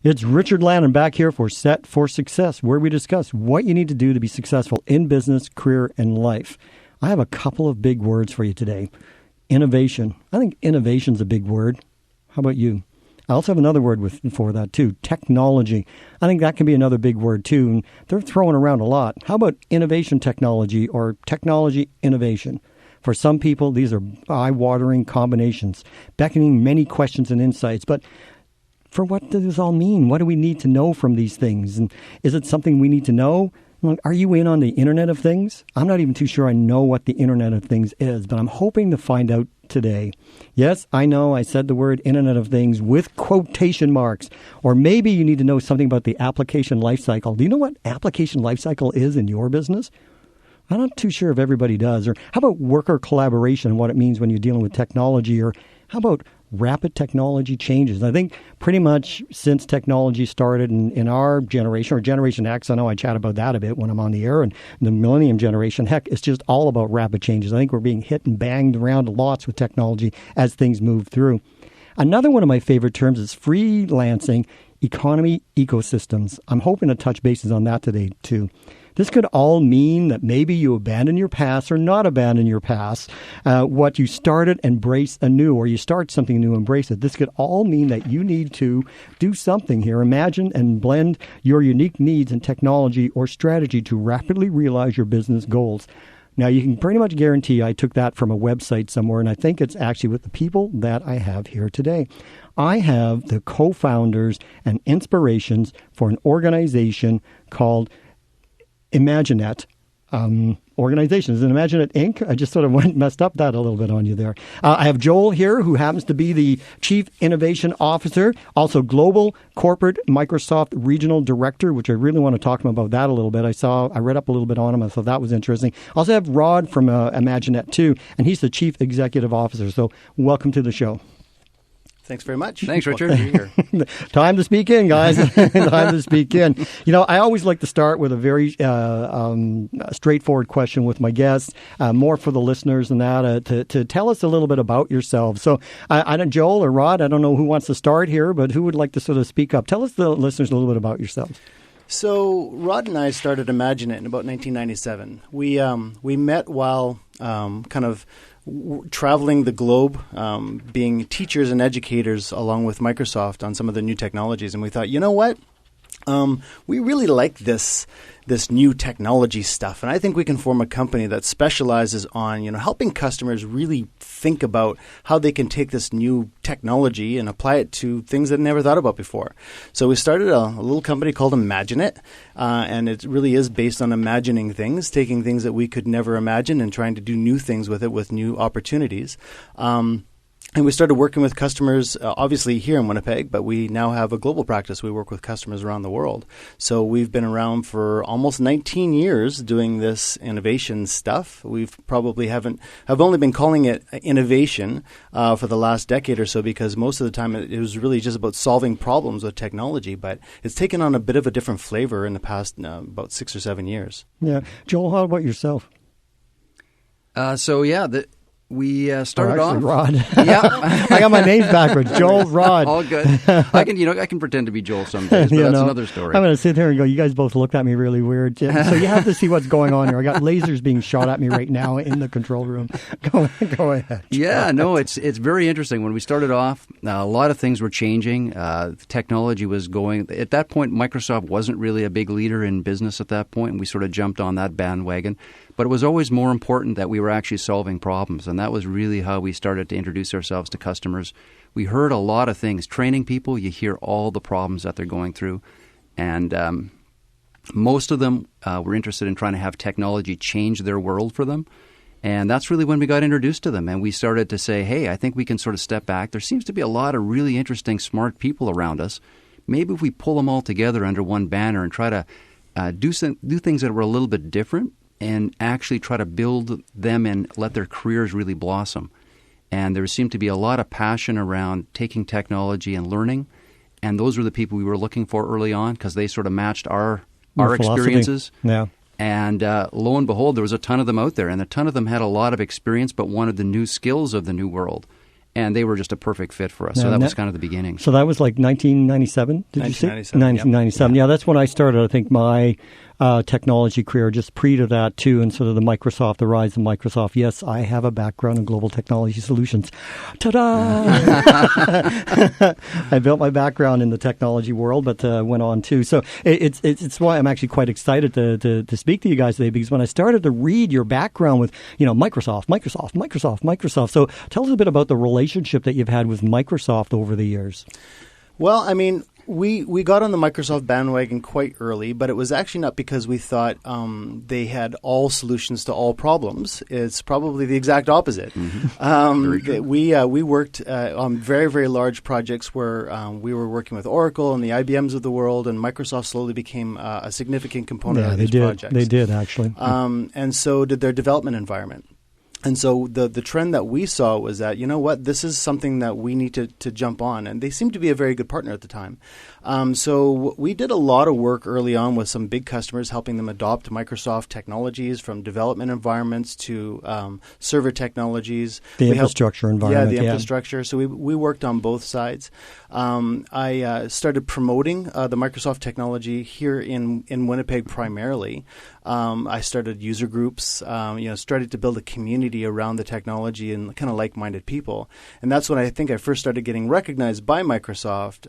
It's Richard Lannon back here for Set for Success, where we discuss what you need to do to be successful in business, career, and life. I have a couple of big words for you today. Innovation. I think innovation's a big word. How about you? I also have another word for that, too. Technology. I think that can be another big word, too. And they're throwing around a lot. How about innovation technology or technology innovation? For some people, these are eye-watering combinations, beckoning many questions and insights. But for what does this all mean? What do we need to know from these things? And is it something we need to know? Are you in on the Internet of Things? I'm not even too sure I know what the Internet of Things is, but I'm hoping to find out today. Yes, I know I said the word Internet of Things with quotation marks. Or maybe you need to know something about the application lifecycle. Do you know what application lifecycle is in your business? I'm not too sure if everybody does. Or how about worker collaboration and what it means when you're dealing with technology? Or how about rapid technology changes? I think pretty much since technology started in our generation, or Generation X, I know I chat about that a bit when I'm on the air, and the Millennium Generation, heck, it's just all about rapid changes. I think we're being hit and banged around lots with technology as things move through. Another one of my favorite terms is freelancing economy ecosystems. I'm hoping to touch bases on that today, too. This could all mean that maybe you abandon your past or not abandon your past. What you started, embrace anew, or you start something new, embrace it. This could all mean that you need to do something here. Imagine and blend your unique needs and technology or strategy to rapidly realize your business goals. Now, you can pretty much guarantee I took that from a website somewhere, and I think it's actually with the people that I have here today. I have the co-founders and inspirations for an organization called Imaginet organization. Is it Imaginet Inc.? I just sort of messed up that a little bit on you there. I have Joel here, who happens to be the Chief Innovation Officer, also Global Corporate Microsoft Regional Director, which I really want to talk to him about that a little bit. I read up a little bit on him. I thought that was interesting. I also have Rod from Imaginet too, and he's the Chief Executive Officer. So welcome to the show. Thanks very much. Thanks, Richard. Here. Time to speak in, guys. Time to speak in. You know, I always like to start with a very straightforward question with my guests, more for the listeners than that, to tell us a little bit about yourselves. So, I don't, Joel or Rod, I don't know who wants to start here, but who would like to sort of speak up? Tell us, the listeners, a little bit about yourselves. So, Rod and I started Imaginet in about 1997. We met while kind of traveling the globe, being teachers and educators along with Microsoft on some of the new technologies. And we thought, you know what? We really like this new technology stuff. And I think we can form a company that specializes on, helping customers really think about how they can take this new technology and apply it to things that they never thought about before. So we started a little company called Imaginet, and it really is based on imagining things, taking things that we could never imagine and trying to do new things with it with new opportunities. And we started working with customers, obviously here in Winnipeg, but we now have a global practice. We work with customers around the world. So we've been around for almost 19 years doing this innovation stuff. We've probably have only been calling it innovation for the last decade or so, because most of the time it was really just about solving problems with technology. But it's taken on a bit of a different flavor in the past about 6 or 7 years. Yeah. Joel, how about yourself? We started off. Rod. Yeah, I got my names backwards. Joel, Rod. All good. I can pretend to be Joel some days, but that's another story. I'm going to sit here and go, you guys both looked at me really weird. So you have to see what's going on here. I got lasers being shot at me right now in the control room. Go ahead. Yeah, no, it's very interesting. When we started off, a lot of things were changing. Technology was going. At that point, Microsoft wasn't really a big leader in business at that point, and we sort of jumped on that bandwagon. But it was always more important that we were actually solving problems, and that was really how we started to introduce ourselves to customers. We heard a lot of things. Training people, you hear all the problems that they're going through, and most of them were interested in trying to have technology change their world for them. And that's really when we got introduced to them, and we started to say, hey, I think we can sort of step back. There seems to be a lot of really interesting, smart people around us. Maybe if we pull them all together under one banner and try to do things that were a little bit different, and actually try to build them and let their careers really blossom. And there seemed to be a lot of passion around taking technology and learning, and those were the people we were looking for early on because they sort of matched our experiences. Yeah. And lo and behold, there was a ton of them out there, and a ton of them had a lot of experience but wanted the new skills of the new world. And they were just a perfect fit for us. So that was kind of the beginning. So that was like 1997, did you say? 1997. Yeah, that's when I started, I think, my technology career, just pre to that too, and sort of the rise of Microsoft. Yes, I have a background in global technology solutions. Ta-da! I built my background in the technology world, but went on too. So it's why I'm actually quite excited to speak to you guys today, because when I started to read your background with, Microsoft. So tell us a bit about the relationship that you've had with Microsoft over the years. Well, I mean, we got on the Microsoft bandwagon quite early, but it was actually not because we thought they had all solutions to all problems. It's probably the exact opposite. Mm-hmm. We worked on very, very large projects where we were working with Oracle and the IBMs of the world, and Microsoft slowly became a significant component of these projects. They did, actually. And so did their development environment. And so the trend that we saw was that, this is something that we need to jump on. And they seemed to be a very good partner at the time. So we did a lot of work early on with some big customers, helping them adopt Microsoft technologies, from development environments to server technologies. The infrastructure environment. Yeah, the infrastructure. So we worked on both sides. I started promoting the Microsoft technology here in Winnipeg primarily. I started user groups, started to build a community around the technology and kind of like-minded people. And that's when I think I first started getting recognized by Microsoft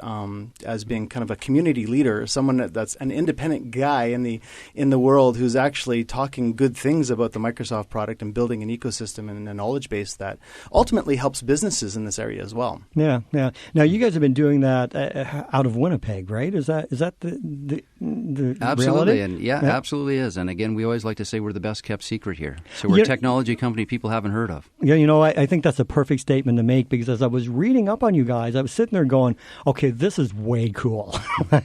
as being kind of a community leader, someone that's an independent guy in the world who's actually talking good things about the Microsoft product and building an ecosystem and a knowledge base that ultimately helps businesses in this area as well. Yeah. Now, you guys have been doing that out of Winnipeg, right? Is that the absolutely, reality? And absolutely is. And again, we always like to say we're the best kept secret here. So we're a technology company people haven't heard of. Yeah, I think that's a perfect statement to make, because as I was reading up on you guys, I was sitting there going, okay, this is way cool, and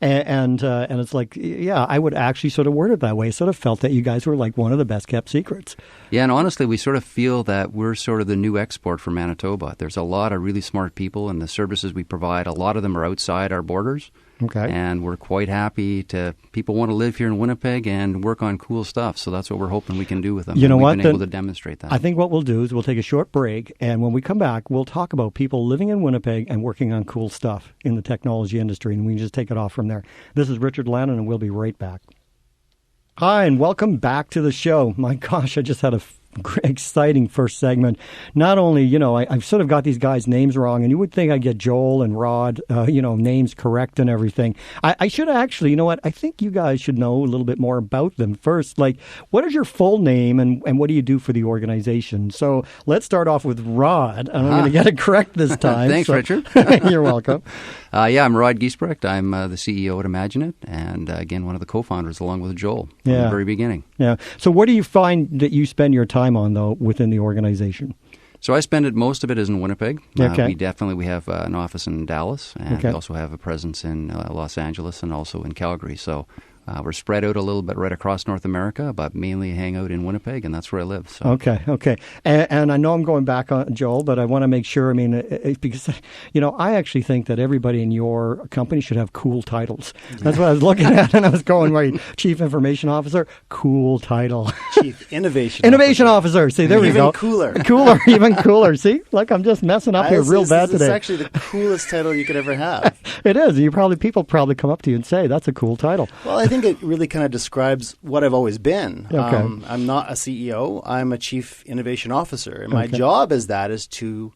it's like, I would actually sort of word it that way. Sort of felt that you guys were like one of the best kept secrets. Yeah, and honestly, we sort of feel that we're sort of the new export for Manitoba. There's a lot of really smart people, and the services we provide, a lot of them are outside our borders. Okay. And we're quite happy people want to live here in Winnipeg and work on cool stuff. So that's what we're hoping we can do with them. You know what? We've been able to demonstrate that. I think what we'll do is we'll take a short break, and when we come back, we'll talk about people living in Winnipeg and working on cool stuff in the technology industry, and we can just take it off from there. This is Richard Lannon, and we'll be right back. Hi, and welcome back to the show. My gosh, I just had a exciting first segment. Not only, I've sort of got these guys' names wrong, and you would think I'd get Joel and Rod, names correct and everything. I should actually, I think you guys should know a little bit more about them first. Like, what is your full name, and what do you do for the organization? So let's start off with Rod, and I'm going to get it correct this time. Thanks, Richard. You're welcome. I'm Rod Giesbrecht. I'm the CEO at Imaginet, and again, one of the co-founders along with Joel from the very beginning. Yeah. So what do you find that you spend your time on, though, within the organization? So I spend most of it is in Winnipeg. Okay. We have an office in Dallas, and we also have a presence in Los Angeles and also in Calgary. So we're spread out a little bit right across North America, but mainly hang out in Winnipeg, and that's where I live. So. Okay. And I know I'm going back on Joel, but I want to make sure, because, I actually think that everybody in your company should have cool titles. That's what I was looking at, and I was going, right, Chief Information Officer, cool title. Chief Innovation Officer. See, there we go. Even cooler. See, look, I'm just messing up here real bad today. It's actually the coolest title you could ever have. It is. People probably come up to you and say, that's a cool title. Well, I think it really kind of describes what I've always been. Okay. I'm not a CEO. I'm a Chief Innovation Officer. And my job is to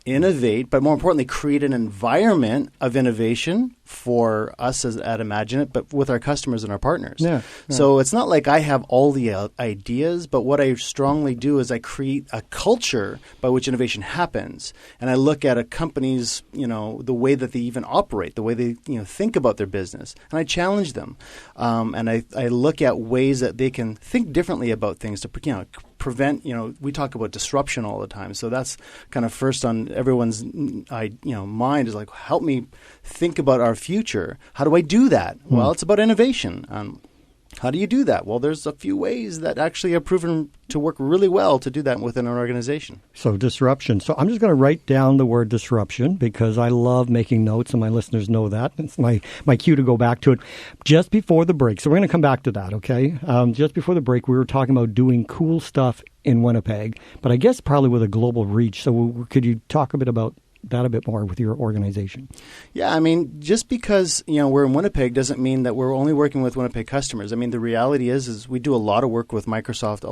innovate, but more importantly, create an environment of innovation for us at Imaginet, but with our customers and our partners. Yeah. So it's not like I have all the ideas, but what I strongly do is I create a culture by which innovation happens. And I look at a company's, the way that they even operate, the way they, think about their business. And I challenge them. And I look at ways that they can think differently about things to, prevent, we talk about disruption all the time. So that's kind of first on everyone's, mind is like, help me think about our future. How do I do that? Well, it's about innovation. How do you do that? Well, there's a few ways that actually have proven to work really well to do that within an organization. So disruption. So I'm just going to write down the word disruption because I love making notes, and my listeners know that. It's my cue to go back to it just before the break. So we're going to come back to that, okay? Just before the break, we were talking about doing cool stuff in Winnipeg, but I guess probably with a global reach. So could you talk a bit about that a bit more with your organization? Yeah, I mean, just because we're in Winnipeg doesn't mean that we're only working with Winnipeg customers. I mean, the reality is we do a lot of work with Microsoft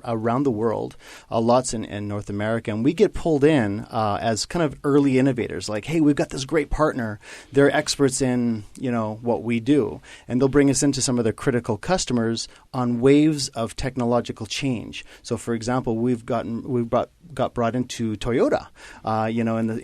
around the world, lots in North America, and we get pulled in as kind of early innovators. Like, hey, we've got this great partner; they're experts in what we do, and they'll bring us into some of their critical customers on waves of technological change. So, for example, we've got brought into Toyota,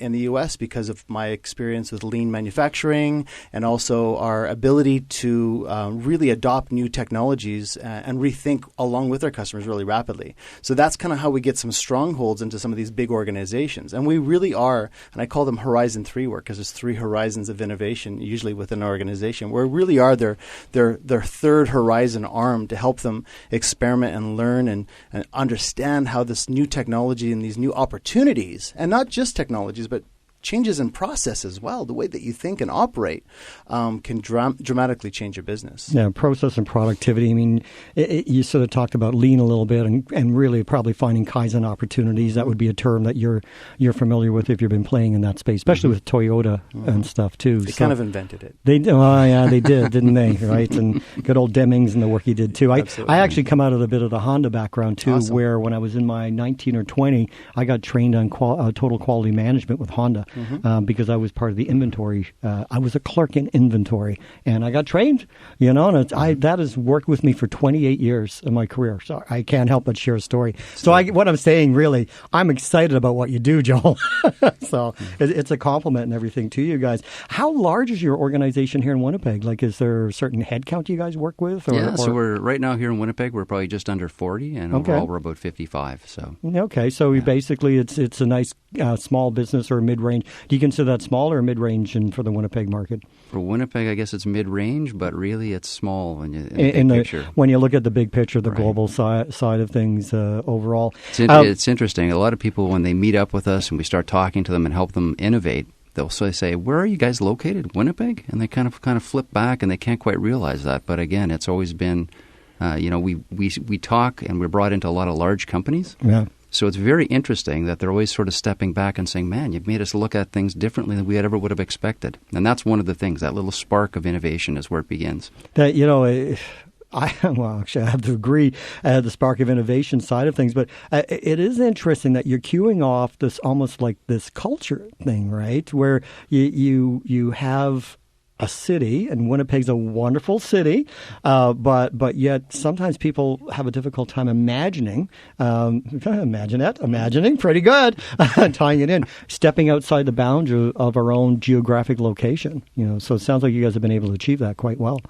in the U.S. because of my experience with lean manufacturing and also our ability to really adopt new technologies and rethink along with our customers really rapidly. So that's kind of how we get some strongholds into some of these big organizations. And we really are, and I call them Horizon 3 work because there's 3 horizons of innovation usually within an organization, where we really are their third horizon arm to help them experiment and learn and understand how this new technology and these new opportunities, and not just technologies, but changes in process as well, the way that you think and operate can dramatically change your business. Yeah, process and productivity. I mean, you sort of talked about lean a little bit and really probably finding Kaizen opportunities. That would be a term that you're familiar with if you've been playing in that space, especially with Toyota and stuff too. They kind of invented it. They did, didn't they? Right? And good old Demings and the work he did too. I actually come out of a bit of the Honda background too, awesome. Where when I was in my 19 or 20, I got trained on total quality management with Honda. Because I was part of the inventory. I was a clerk in inventory, and I got trained, and that has worked with me for 28 years in my career. So I can't help but share a story. So what I'm saying, really, I'm excited about what you do, Joel. So it's a compliment and everything to you guys. How large is your organization here in Winnipeg? Like, is there a certain headcount you guys work with? So we're right now here in Winnipeg, we're probably just under 40, and overall we're about 55. So we basically it's a nice small business or mid-range. Do you consider that small or mid-range for the Winnipeg market? For Winnipeg, I guess it's mid-range, but really it's small when you in the big picture. When you look at the big picture, the global side of things overall. It's interesting. A lot of people, when they meet up with us and we start talking to them and help them innovate, they'll say, "Where are you guys located? Winnipeg?" And they kind of flip back and they can't quite realize that. But again, it's always been, we talk and we're brought into a lot of large companies. Yeah. So it's very interesting that they're always sort of stepping back and saying, "Man, you've made us look at things differently than we ever would have expected." And that's one of the things, that little spark of innovation is where it begins. That, actually, I have to agree, the spark of innovation side of things. But it is interesting that you're queuing off this almost like this culture thing, right? Where you have a city, and Winnipeg's a wonderful city, but yet sometimes people have a difficult time imagining, imagining, pretty good, tying it in, stepping outside the bounds of our own geographic location. So it sounds like you guys have been able to achieve that quite well.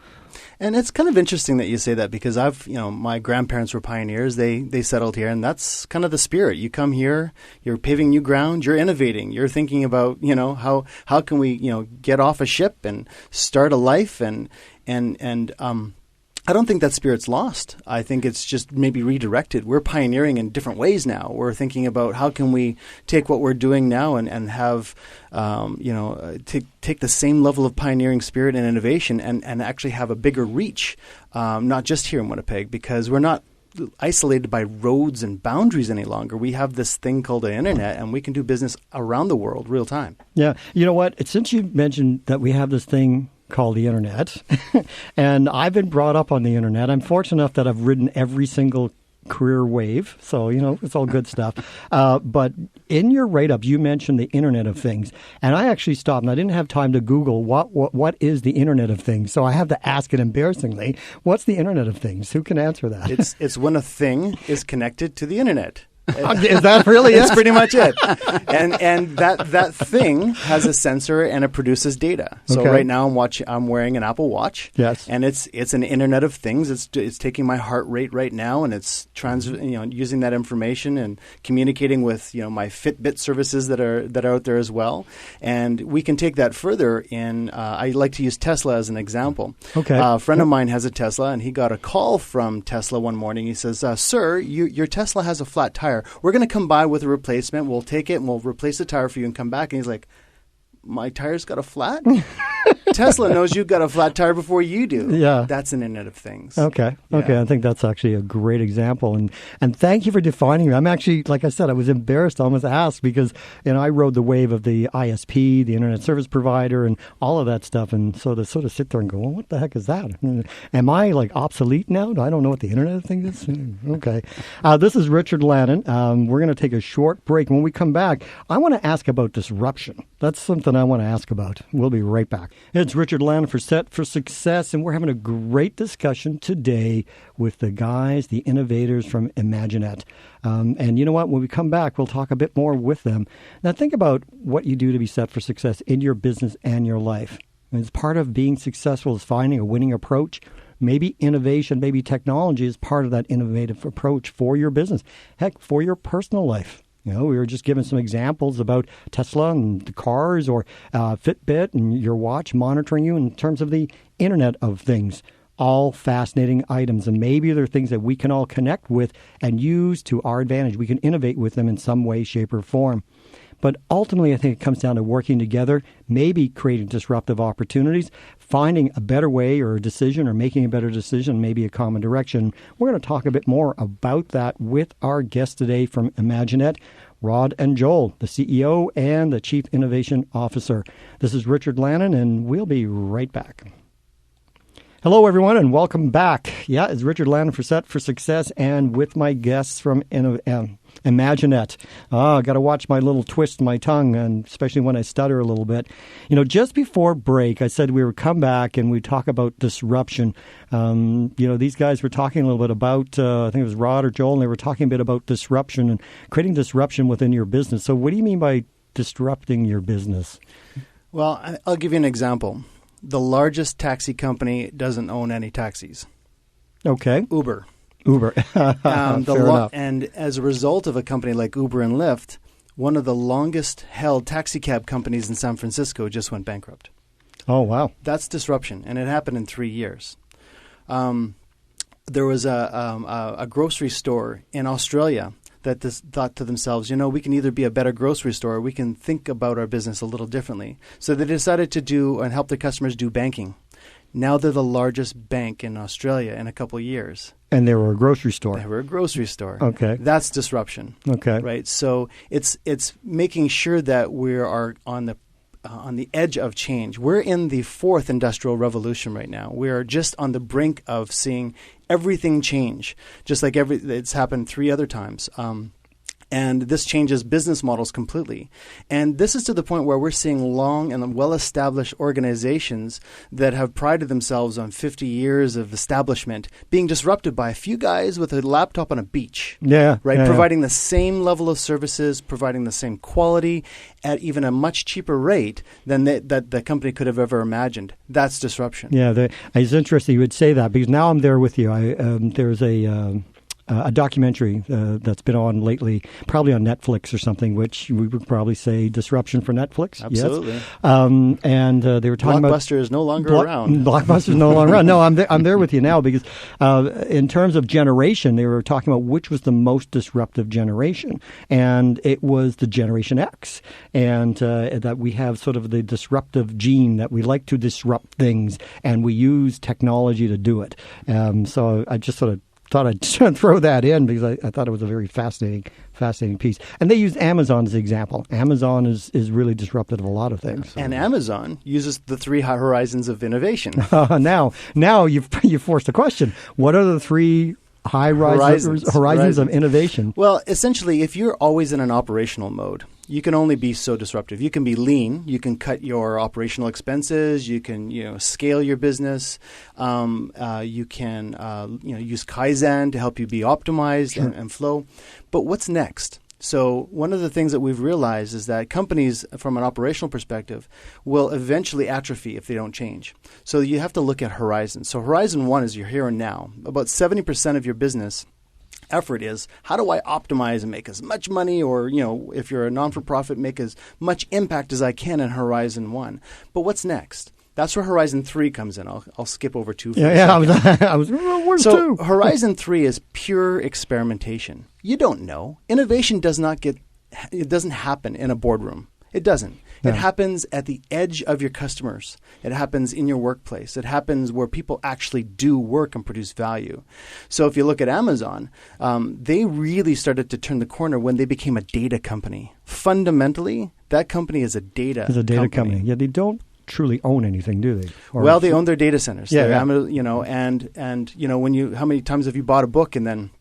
And it's kind of interesting that you say that because my grandparents were pioneers. They settled here, and that's kind of the spirit. You come here, you're paving new ground, you're innovating, you're thinking about, how can we, get off a ship and start a life and I don't think that spirit's lost. I think it's just maybe redirected. We're pioneering in different ways now. We're thinking about how can we take what we're doing now and have, take the same level of pioneering spirit and innovation and actually have a bigger reach, not just here in Winnipeg, because we're not isolated by roads and boundaries any longer. We have this thing called the internet, and we can do business around the world real time. Yeah. You know what? Since you mentioned that we have this thing called the internet, and I've been brought up on the internet. I'm fortunate enough that I've ridden every single career wave, so it's all good stuff. But in your write-up, you mentioned the Internet of Things, and I actually stopped, and I didn't have time to Google what is the Internet of Things, so I have to ask it embarrassingly. What's the Internet of Things? Who can answer that? It's when a thing is connected to the internet. Is that really It's it? pretty much it. And that thing has a sensor and it produces data. So Okay. right now I'm wearing an Apple Watch. Yes. And it's an Internet of Things. It's taking my heart rate right now, and it's using that information and communicating with my Fitbit services that are out there as well. And we can take that further in. I like to use Tesla as an example. Okay. A friend of mine has a Tesla, and he got a call from Tesla one morning. He says, "Sir, your Tesla has a flat tire. We're going to come by with a replacement. We'll take it and we'll replace the tire for you and come back." And he's like, "My tire's got a flat?" Tesla knows you've got a flat tire before you do. Yeah. That's an Internet of Things. Okay. Yeah. Okay. I think that's actually a great example. And thank you for defining it. I'm actually, like I said, I was embarrassed to almost ask because, I rode the wave of the ISP, the Internet Service Provider, and all of that stuff. And so to sort of sit there and go, well, what the heck is that? Am I like obsolete now? I don't know what the Internet of Things is? Okay. This is Richard Lannon. We're going to take a short break. When we come back, I want to ask about disruption. That's something I want to ask about. We'll be right back. It's Richard Lannon for S.E.T for Success, and we're having a great discussion today with the guys, the innovators from Imaginet. And you know what? When we come back, we'll talk a bit more with them. Now, think about what you do to be set for success in your business and your life. And it's part of being successful is finding a winning approach. Maybe innovation, maybe technology is part of that innovative approach for your business. Heck, for your personal life. We were just giving some examples about Tesla and the cars or Fitbit and your watch monitoring you in terms of the Internet of Things. All fascinating items, and maybe they're things that we can all connect with and use to our advantage. We can innovate with them in some way, shape, or form. But ultimately, I think it comes down to working together, maybe creating disruptive opportunities, finding a better way or a decision or making a better decision, maybe a common direction. We're going to talk a bit more about that with our guests today from Imaginet, Rod and Joel, the CEO and the Chief Innovation Officer. This is Richard Lannon, and we'll be right back. Hello, everyone, and welcome back. Yeah, it's Richard Lannon for S.E.T for Success, and with my guests from Imaginet. I got to watch my little twist my tongue, and especially when I stutter a little bit. Just before break, I said we would come back and we'd talk about disruption. These guys were talking a little bit about, I think it was Rod or Joel, and they were talking a bit about disruption and creating disruption within your business. So what do you mean by disrupting your business? Well, I'll give you an example. The largest taxi company doesn't own any taxis. Okay. Uber. Fair enough. And as a result of a company like Uber and Lyft, one of the longest held taxi cab companies in San Francisco just went bankrupt. Oh, wow. That's disruption, and it happened in 3 years. There was a grocery store in Australia that thought to themselves, we can either be a better grocery store or we can think about our business a little differently. So they decided to do and help their customers do banking. Now they're the largest bank in Australia in a couple of years. And they were a grocery store. They were a grocery store. Okay. That's disruption. Okay. Right? So it's making sure that we are on the edge of change. We're in the fourth industrial revolution right now. We are just on the brink of seeing everything change, just like it's happened 3 other times. And this changes business models completely. And this is to the point where we're seeing long and well-established organizations that have prided themselves on 50 years of establishment being disrupted by a few guys with a laptop on a beach. Yeah. Right? Yeah, providing the same level of services, providing the same quality at even a much cheaper rate than that the company could have ever imagined. That's disruption. Yeah. It's interesting you would say that because now I'm there with you. There's a documentary that's been on lately, probably on Netflix or something, which we would probably say disruption for Netflix. Absolutely. Yes. And they were talking about Blockbuster is no longer around. Blockbuster is no longer around. No, I'm there with you now because in terms of generation, they were talking about which was the most disruptive generation, and it was the Generation X, and that we have sort of the disruptive gene that we like to disrupt things, and we use technology to do it. So I just sort of thought I'd throw that in because I thought it was a very fascinating piece. And they used Amazon as an example. Amazon is really disruptive of a lot of things. And Amazon uses the 3 horizons of innovation. Now you've forced a question. What are the 3 horizons of innovation? Well, essentially, if you're always in an operational mode, you can only be so disruptive. You can be lean. You can cut your operational expenses. You can scale your business. You can use Kaizen to help you be optimized and flow. But what's next? So one of the things that we've realized is that companies, from an operational perspective, will eventually atrophy if they don't change. So you have to look at horizons. So horizon 1 is your here and now. About 70% of your business effort is, how do I optimize and make as much money, or if you're a non-for-profit, make as much impact as I can in horizon 1. But what's next? That's where Horizon 3 comes in. I'll skip over 2 for a second. I was where's So 2? Horizon 3 is pure experimentation. You don't know. Innovation doesn't happen in a boardroom. It doesn't. Yeah. It happens at the edge of your customers. It happens in your workplace. It happens where people actually do work and produce value. So if you look at Amazon, they really started to turn the corner when they became a data company. Fundamentally, that company is a data company. It's a data company. Yeah, they don't truly own anything, do they? Well, they own their data centers. Yeah, yeah. When how many times have you bought a book and then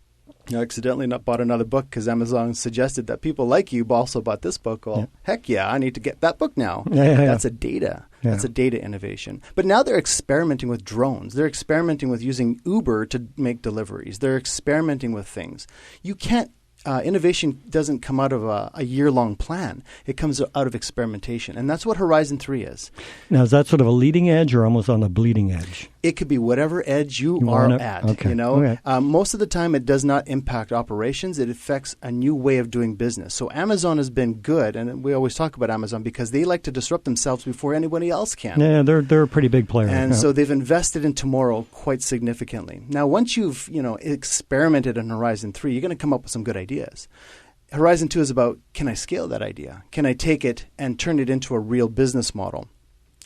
accidentally not bought another book because Amazon suggested that people like you also bought this book? Well, heck yeah, I need to get that book now. That's a data. Yeah. That's a data innovation. But now they're experimenting with drones. They're experimenting with using Uber to make deliveries. They're experimenting with things. You can't. Innovation doesn't come out of a year-long plan. It comes out of experimentation. And that's what Horizon 3 is. Now, is that sort of a leading edge or almost on the bleeding edge? It could be whatever edge you are at. Okay. Okay. Most of the time, it does not impact operations. It affects a new way of doing business. So Amazon has been good, and we always talk about Amazon because they like to disrupt themselves before anybody else can. Yeah, they're a pretty big player. And so they've invested in tomorrow quite significantly. Now, once you've experimented in Horizon 3, you're going to come up with some good ideas. Horizon 2 is about, can I scale that idea? Can I take it and turn it into a real business model?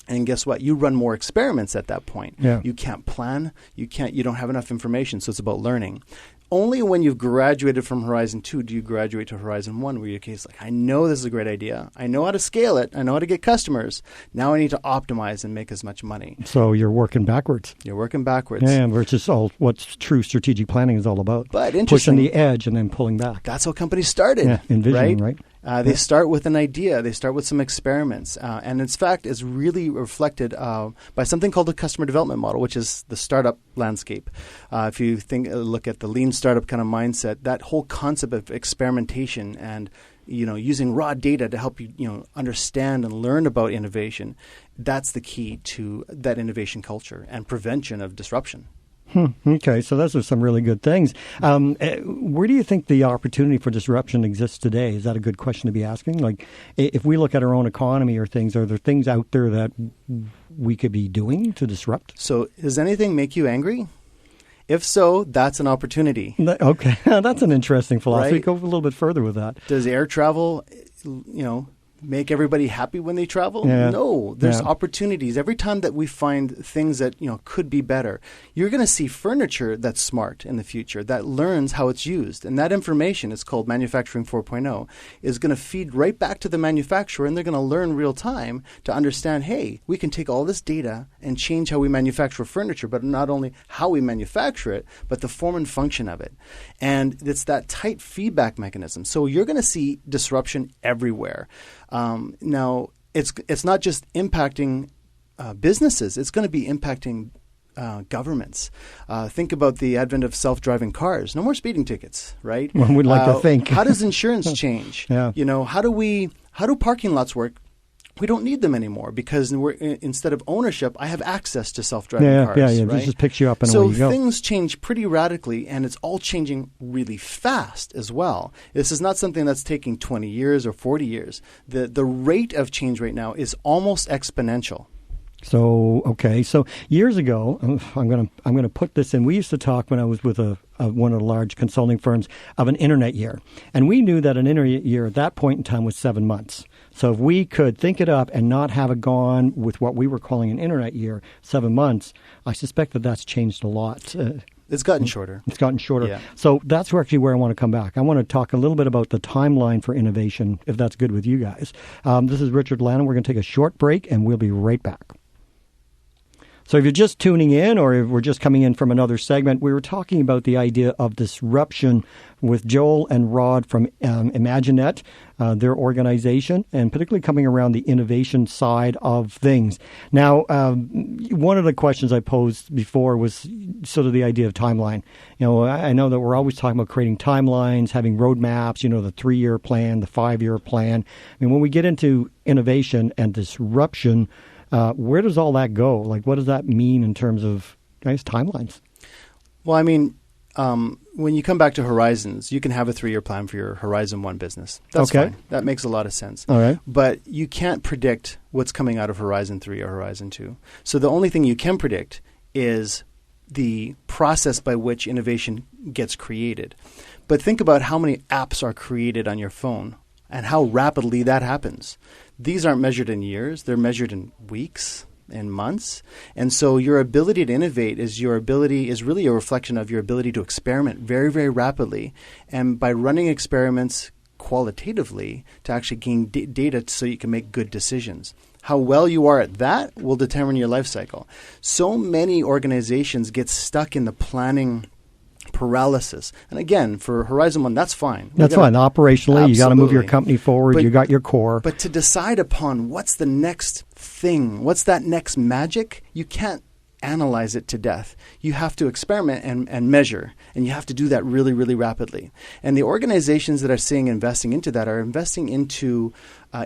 And guess what? You run more experiments at that point. Yeah. You can't plan. You don't have enough information. So it's about learning. Only when you've graduated from Horizon 2 do you graduate to Horizon 1, where you're I know this is a great idea. I know how to scale it. I know how to get customers. Now I need to optimize and make as much money. So you're working backwards. You're working backwards. Yeah, which is all what true strategic planning is all about. But interesting. Pushing the edge and then pulling back. That's how companies started. Yeah, envisioning, right? They start with an idea. They start with some experiments. And in fact, it's really reflected by something called the customer development model, which is the startup landscape. If you look at the lean startup kind of mindset, that whole concept of experimentation and using raw data to help you understand and learn about innovation, that's the key to that innovation culture and prevention of disruption. Okay, so those are some really good things. Where do you think the opportunity for disruption exists today? Is that a good question to be asking? Like, if we look at our own economy or things, are there things out there that we could be doing to disrupt? So does anything make you angry? If so, that's an opportunity. Okay, that's an interesting philosophy. Right? Go a little bit further with that. Does air travel, make everybody happy when they travel? Yeah. No, there's opportunities. Every time that we find things that could be better, you're going to see furniture that's smart in the future that learns how it's used, and that information, it's called Manufacturing 4.0, is going to feed right back to the manufacturer, and they're going to learn real time to understand, hey, we can take all this data and change how we manufacture furniture, but not only how we manufacture it, but the form and function of it. And it's that tight feedback mechanism. So you're going to see disruption everywhere. Now, it's not just impacting businesses. It's going to be impacting governments. Think about the advent of self-driving cars. No more speeding tickets, right? One would like to think. How does insurance change? Yeah. How do parking lots work? We don't need them anymore because instead of ownership, I have access to self-driving cars. Yeah. Right? It just picks you up and away you go. So things change pretty radically, and it's all changing really fast as well. This is not something that's taking 20 years or 40 years. The rate of change right now is almost exponential. So years ago, I'm gonna put this in. We used to talk when I was with one of the large consulting firms of an internet year, and we knew that an internet year at that point in time was 7 months. So if we could think it up and not have it gone with what we were calling an internet year, 7 months, I suspect that that's changed a lot. It's gotten shorter. It's gotten shorter. Yeah. So that's where I want to come back. I want to talk a little bit about the timeline for innovation, if that's good with you guys. This is Richard Lannon. We're going to take a short break, and we'll be right back. So if you're just tuning in or if we're just coming in from another segment, we were talking about the idea of disruption with Joel and Rod from Imaginet, their organization, and particularly coming around the innovation side of things. Now, one of the questions I posed before was sort of the idea of timeline. I know that we're always talking about creating timelines, having roadmaps, the 3-year plan, the 5-year plan. I mean, when we get into innovation and disruption, where does all that go? Like, what does that mean in terms of, timelines? Well, I mean, when you come back to Horizons, you can have a 3-year plan for your Horizon 1 business. That's fine. That makes a lot of sense. All right. But you can't predict what's coming out of Horizon 3 or Horizon 2. So the only thing you can predict is the process by which innovation gets created. But think about how many apps are created on your phone and how rapidly that happens. These aren't measured in years. They're measured in weeks and months. And so your ability to innovate is really a reflection of your ability to experiment very, very rapidly. And by running experiments qualitatively to actually gain data so you can make good decisions. How well you are at that will determine your life cycle. So many organizations get stuck in the planning paralysis. And again, for Horizon 1, that's fine. That's fine. Operationally, you got to move your company forward. You got your core. But to decide upon what's the next thing, what's that next magic, you can't analyze it to death. You have to experiment and measure, and you have to do that really, really rapidly. And the organizations that are seeing investing into that are investing into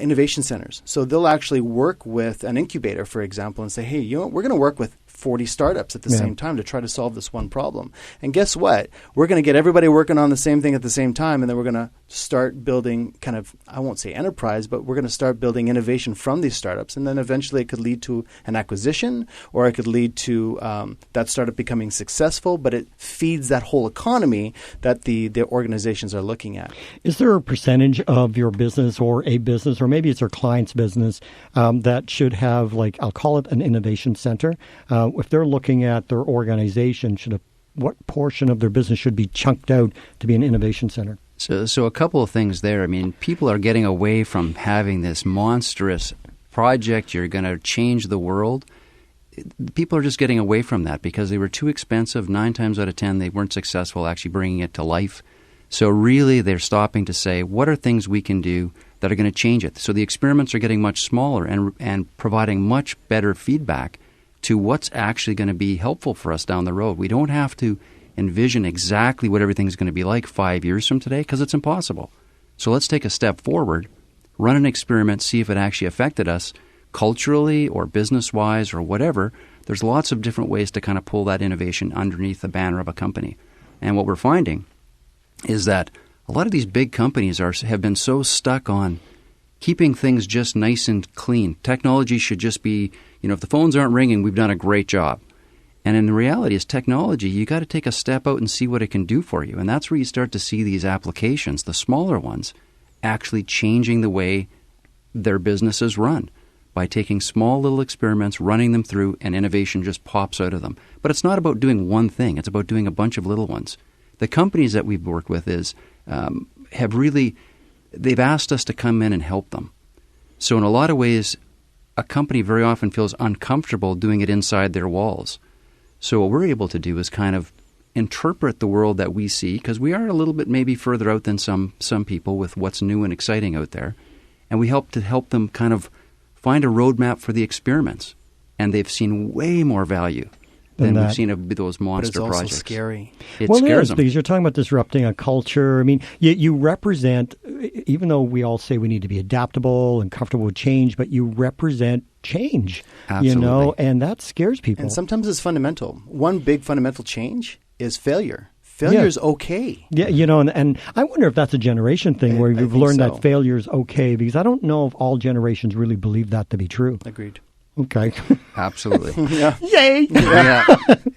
innovation centers. So they'll actually work with an incubator, for example, and say, hey, we're going to work with 40 startups at the same time to try to solve this one problem. And guess what? We're going to get everybody working on the same thing at the same time, and then we're going to start building kind of, I won't say enterprise, but we're going to start building innovation from these startups. And then eventually it could lead to an acquisition, or it could lead to that startup becoming successful, but it feeds that whole economy that the organizations are looking at. Is there a percentage of your business or a business, or maybe it's your client's business, that should have, like, I'll call it an innovation center? If they're looking at their organization, what portion of their business should be chunked out to be an innovation center? So a couple of things there. I mean, people are getting away from having this monstrous project, you're going to change the world. People are just getting away from that because they were too expensive. 9 times out of 10, they weren't successful actually bringing it to life. So really, they're stopping to say, what are things we can do that are going to change it? So the experiments are getting much smaller and providing much better feedback to what's actually going to be helpful for us down the road. We don't have to envision exactly what everything's going to be like 5 years from today because it's impossible. So let's take a step forward, run an experiment, see if it actually affected us culturally or business-wise or whatever. There's lots of different ways to kind of pull that innovation underneath the banner of a company. And what we're finding is that a lot of these big companies have been so stuck on keeping things just nice and clean. Technology should just be, if the phones aren't ringing, we've done a great job. And in the reality is technology, you got to take a step out and see what it can do for you. And that's where you start to see these applications, the smaller ones, actually changing the way their businesses run by taking small little experiments, running them through, and innovation just pops out of them. But it's not about doing one thing. It's about doing a bunch of little ones. The companies that we've worked with they've asked us to come in and help them. So in a lot of ways, a company very often feels uncomfortable doing it inside their walls. So what we're able to do is kind of interpret the world that we see, because we are a little bit maybe further out than some people with what's new and exciting out there. And we help them kind of find a roadmap for the experiments. And they've seen way more value than we've seen of those monster projects. But it's also scary. It scares them. Because you're talking about disrupting a culture. I mean, you represent, even though we all say we need to be adaptable and comfortable with change, but you represent change. Absolutely. And that scares people. And sometimes it's fundamental. One big fundamental change is failure. Failure is okay. Yeah, and I wonder if that's a generation thing where you've learned that failure is okay, because I don't know if all generations really believe that to be true. Agreed. Okay. Absolutely. Yeah. Yay! Yeah.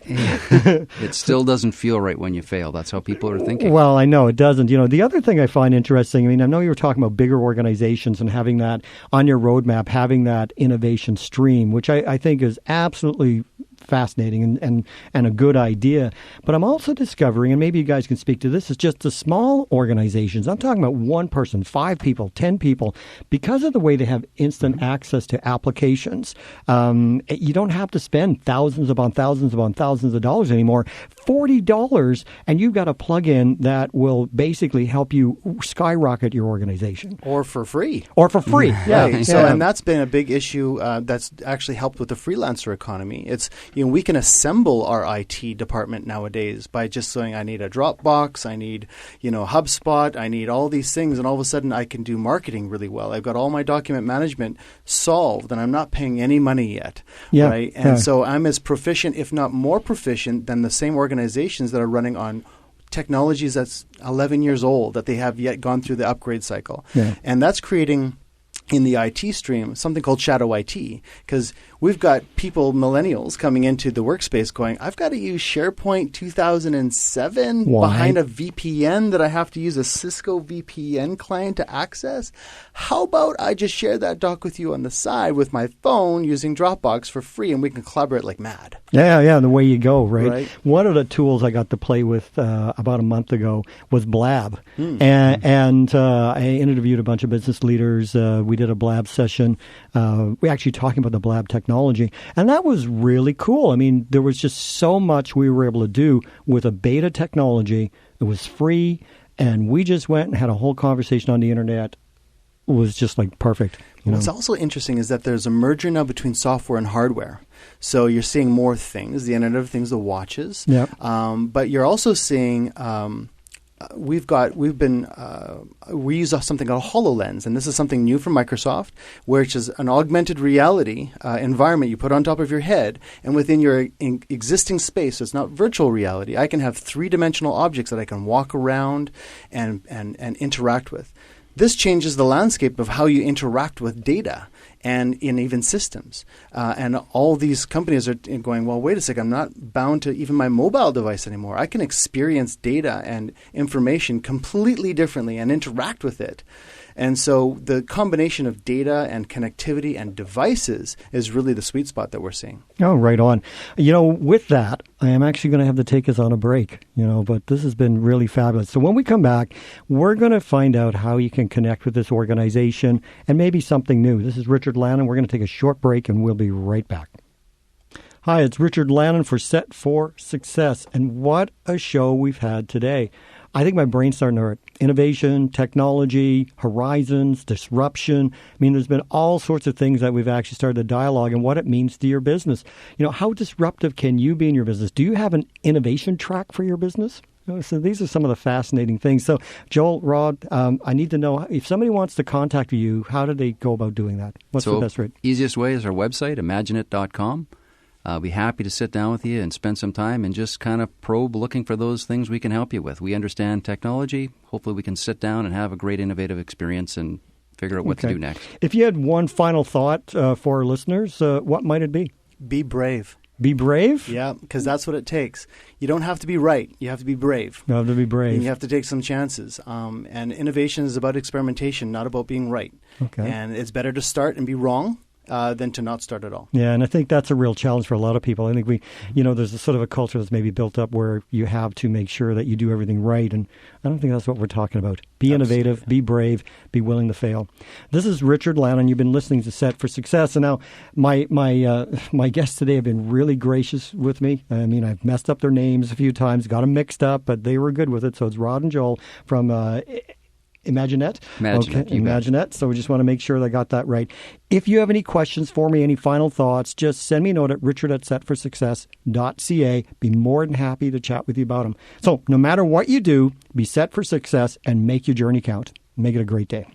It still doesn't feel right when you fail. That's how people are thinking. Well, I know it doesn't. The other thing I find interesting, I know you were talking about bigger organizations and having that on your roadmap, having that innovation stream, which I think is absolutely fascinating and a good idea. But I'm also discovering, and maybe you guys can speak to this, is just the small organizations. I'm talking about one person, 5 people, 10 people. Because of the way they have instant access to applications, you don't have to spend thousands upon thousands upon thousands of dollars anymore. $40, and you've got a plug-in that will basically help you skyrocket your organization. Or for free. Yeah. Right. So, and that's been a big issue that's actually helped with the freelancer economy. It's, we can assemble our IT department nowadays by just saying, I need a Dropbox, I need, HubSpot, I need all these things, and all of a sudden I can do marketing really well. I've got all my document management solved, and I'm not paying any money yet. Yeah. Right. And so I'm as proficient, if not more proficient, than the same organizations that are running on technologies that's 11 years old that they have yet gone through the upgrade cycle. Yeah. And that's creating in the IT stream something called shadow IT, because we've got people, millennials, coming into the workspace going, I've got to use SharePoint 2007 behind a VPN that I have to use a Cisco VPN client to access. How about I just share that doc with you on the side with my phone using Dropbox for free, and we can collaborate like mad. Yeah, the way you go, right? One of the tools I got to play with about a month ago was Blab. And I interviewed a bunch of business leaders. We did a Blab session. We actually talking about the Blab technology, and that was really cool. I mean, there was just so much we were able to do with a beta technology. It was free, and we just went and had a whole conversation on the internet. It was just like perfect. What's also interesting is that there's a merger now between software and hardware. So you're seeing more things, the Internet of Things, the watches. Yeah. But you're also seeing we use something called HoloLens, and this is something new from Microsoft, which is an augmented reality environment you put on top of your head, and within your existing space, so it's not virtual reality. I can have 3-dimensional objects that I can walk around and interact with. This changes the landscape of how you interact with data and in even systems. And all these companies are going, well, wait a second, I'm not bound to even my mobile device anymore. I can experience data and information completely differently and interact with it. And so the combination of data and connectivity and devices is really the sweet spot that we're seeing. Oh, right on. With that, I am actually going to have to take us on a break, but this has been really fabulous. So when we come back, we're going to find out how you can connect with this organization and maybe something new. This is Richard Lannon. We're going to take a short break, and we'll be right back. Hi, it's Richard Lannon for S.E.T for Success, and what a show we've had today. I think my brain's starting to hurt. Innovation, technology, horizons, disruption. I mean, there's been all sorts of things that we've actually started a dialogue and what it means to your business. How disruptive can you be in your business? Do you have an innovation track for your business? So these are some of the fascinating things. So, Joel, Rod, I need to know, if somebody wants to contact you, how do they go about doing that? What's the best rate? Easiest way is our website, Imaginet.com. I'll be happy to sit down with you and spend some time and just kind of probe looking for those things we can help you with. We understand technology. Hopefully we can sit down and have a great innovative experience and figure out what to do next. If you had one final thought for our listeners, what might it be? Be brave. Be brave? Yeah, because that's what it takes. You don't have to be right. You have to be brave. You have to be brave. And you have to take some chances. And innovation is about experimentation, not about being right. Okay. And it's better to start and be wrong than to not start at all. Yeah, and I think that's a real challenge for a lot of people. I think there's a sort of a culture that's maybe built up where you have to make sure that you do everything right, and I don't think that's what we're talking about. Be innovative, be brave, be willing to fail. This is Richard Lannon. You've been listening to S.E.T for Success, and now my guests today have been really gracious with me. I mean, I've messed up their names a few times, got them mixed up, but they were good with it. So it's Rod and Joel from Imaginet. Okay, Imaginet. So we just want to make sure that I got that right. If you have any questions for me, any final thoughts, just send me a note at richard@setforsuccess.ca. Be more than happy to chat with you about them. So no matter what you do, be set for success and make your journey count. Make it a great day.